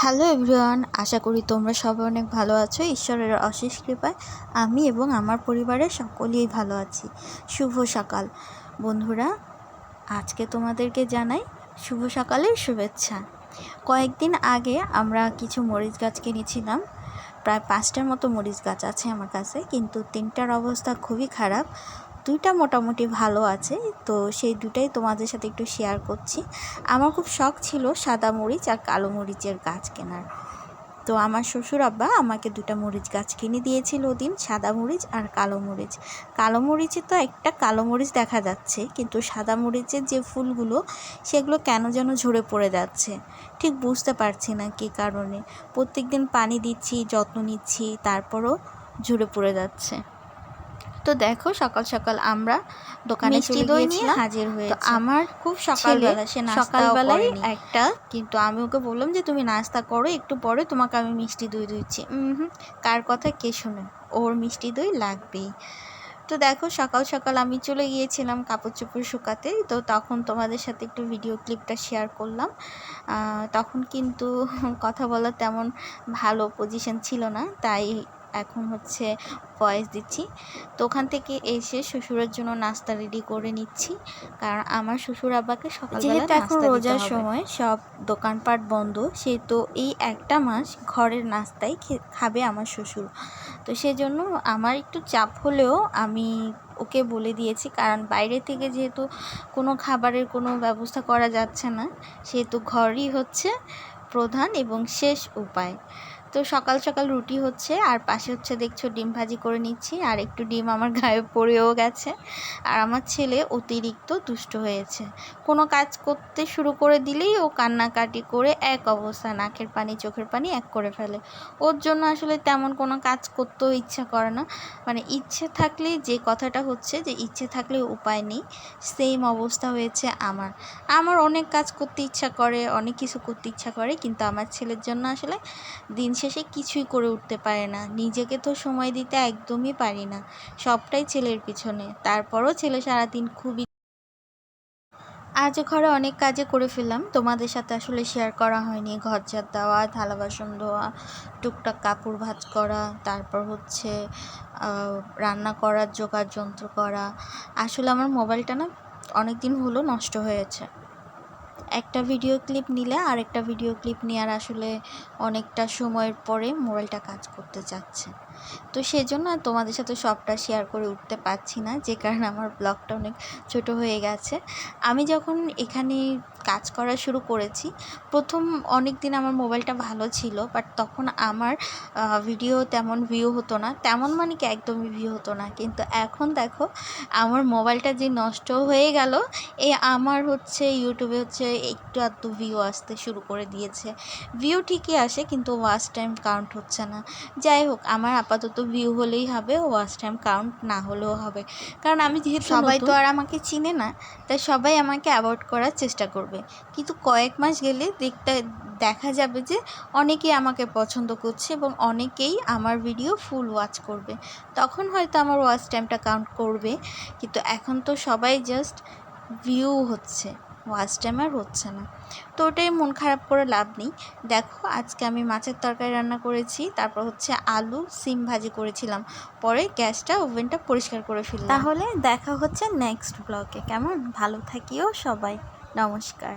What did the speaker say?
Hello everyone, আশা করি তোমরা সবাই অনেক ভালো আছো। ঈশ্বরের অশেষ কৃপায় আমি এবং আমার পরিবারের সকলেই ভালো আছি। শুভ সকাল বন্ধুরা, আজকে তোমাদেরকে জানাই শুভ সকালের শুভেচ্ছা। কয়েকদিন আগে আমরা কিছু মরিচ গাছ কিনেছিলাম। প্রায় 5টার মতো মরিচ গাছ আছে আমার কাছে, কিন্তু 3টার অবস্থা খুবই খারাপ। 2টা মোটামুটি ভালো আছে, তো সেই দুটাই তোমাদের সাথে একটু শেয়ার করছি। আমার খুব শখ ছিল সাদা মরিচ আর কালো মরিচের গাছ কেনার। তো আমার শ্বশুর আব্বা আমাকে 2টা মরিচ গাছ কিনে দিয়েছিল ওদিন, সাদা মরিচ আর কালো মরিচ। কালো মরিচে তো একটা কালো মরিচ দেখা যাচ্ছে, কিন্তু সাদা মরিচের যে ফুলগুলো সেগুলো কেন যেন ঝরে পড়ে যাচ্ছে। ঠিক বুঝতে পারছি না কী কারণে। প্রত্যেক দিন পানি দিচ্ছি, যত্ন নিচ্ছি, তারপরও ঝরে পড়ে যাচ্ছে। তো দেখো, সকাল সকাল আমরা দোকানে চলে গিয়েছিলাম, হাজির হয়েছে আমার খুব সকালবেলা, সে সকালবেলায় একটা, কিন্তু আমি ওকে বললাম যে তুমি নাস্তা করো, একটু পরে তোমাকে আমি মিষ্টি দই দিচ্ছি। কার কথা কে শুনে, ওর মিষ্টি দই লাগবেই। তো দেখো, সকাল সকাল আমি চলে গিয়েছিলাম কাপড় চোপড় শুকাতে। তো তখন তোমাদের সাথে একটু ভিডিও ক্লিপটা শেয়ার করলাম। তখন কিন্তু কথা বলার তেমন ভালো পজিশন ছিল না, তাই এখন হচ্ছে ভয়েস দিচ্ছি। তো ওখান থেকে এসে শ্বশুরের জন্য নাস্তা রেডি করে নিচ্ছি, কারণ আমার শ্বশুর আব্বাকে সকালবেলা, যেহেতু এখন রোজার সময় সব দোকানপাট বন্ধ, সেহেতু এই একটা মাস ঘরের নাস্তাই খাবে আমার শ্বশুর। তো সেজন্য আমার একটু চাপ হলেও আমি ওকে বলে দিয়েছি, কারণ বাইরে থেকে যেহেতু কোনো খাবারের কোনো ব্যবস্থা করা যাচ্ছে না, সেহেতু ঘরই হচ্ছে প্রধান এবং শেষ উপায়। তো সকাল সকাল রুটি হচ্ছে, আর পাশে হচ্ছে দেখছো ডিম ভাজি করে নিচ্ছি, আর একটু ডিম আমার গায়ে পড়েও গেছে। আর আমার ছেলে অতিরিক্ত দুষ্ট হয়েছে, কোনো কাজ করতে শুরু করে দিলেই ও কান্নাকাটি করে এক অবস্থা, নাকের পানি চোখের পানি এক করে ফেলে। ওর জন্য আসলে তেমন কোনো কাজ করতেও ইচ্ছা করে না। মানে ইচ্ছে থাকলেই, যে কথাটা হচ্ছে যে ইচ্ছে থাকলে উপায় নেই, সেম অবস্থা হয়েছে আমার অনেক কাজ করতে ইচ্ছা করে, অনেক কিছু করতে ইচ্ছা করে, কিন্তু আমার ছেলের জন্য আসলে দিন শেষে কিছুই করে উঠতে পারে না। নিজেকে তো সময় দিতে একদমই পারি না, সবটাই ছেলের পিছনে। তারপরও ছেলে সারাদিন খুবই, আজ ঘরে অনেক কাজে করে ফেললাম, তোমাদের সাথে আসলে শেয়ার করা হয়নি। ঘর ঝাড় দেওয়া, থালা বাসন ধোয়া, টুকটাক কাপড় ভাঁজ করা, তারপর হচ্ছে রান্না করার জোগাড় যন্ত্র করা। আসলে আমার মোবাইলটা না অনেক দিন হলো নষ্ট হয়েছে। একটা ভিডিও ক্লিপ নিলে আর একটা ভিডিও ক্লিপ নেওয়ার আসলে অনেকটা সময়ের পরে মোবাইলটা কাজ করতে চাচ্ছে। তো সেজন্য তোমাদের সাথে সবটা শেয়ার করে উঠতে পারছি না, যে কারণে আমার ব্লগটা অনেক ছোট হয়ে গেছে। আমি যখন এখানে কাজ করা শুরু করেছি, প্রথম অনেক দিন আমার মোবাইলটা ভালো ছিল, বাট তখন আমার ভিডিও তেমন ভিউ হতো না, তেমন মানে কি একদমই ভিউ হতো না। কিন্তু এখন দেখো, আমার মোবাইলটা যে নষ্ট হয়ে গেল, আমার হচ্ছে ইউটিউবে হচ্ছে একটু আধটু ভিউ আসতে শুরু করে দিয়েছে। ভিউ ঠিকই আসে, কিন্তু ওয়াচ টাইম কাউন্ট হচ্ছে না। যাই হোক, আমার আপাতত ভিউ হলেই হবে, ওয়াচ টাইম কাউন্ট না হলেও হবে। কারণ আমি যেহেতু সবাই তো আর আমাকে চিনে না, তাই সবাই আমাকে অ্যাভয়েড করার চেষ্টা করবে। কিন্তু কয়েক মাস গেলে দেখা যাবে যে অনেকেই আমাকে পছন্দ করছে এবং অনেকেই আমার ভিডিও ফুল ওয়াচ করবে। তখন হয়তো আমার ওয়াচ টাইমটা কাউন্ট করবে, কিন্তু এখন তো সবাই জাস্ট ভিউ হচ্ছে, ওয়াচ টাইম আর হচ্ছে না। তো ওটাই মন খারাপ করে লাভ নেই। দেখো, আজকে আমি মাছের তরকারি রান্না করেছি, তারপর হচ্ছে আলু সিম ভাজি করেছিলাম, পরে গ্যাসটা ওভেনটা পরিষ্কার করে ফেললাম। তাহলে দেখা হচ্ছে নেক্সট ব্লগে। কেমন? ভালো থাকিও সবাই। নমস্কার।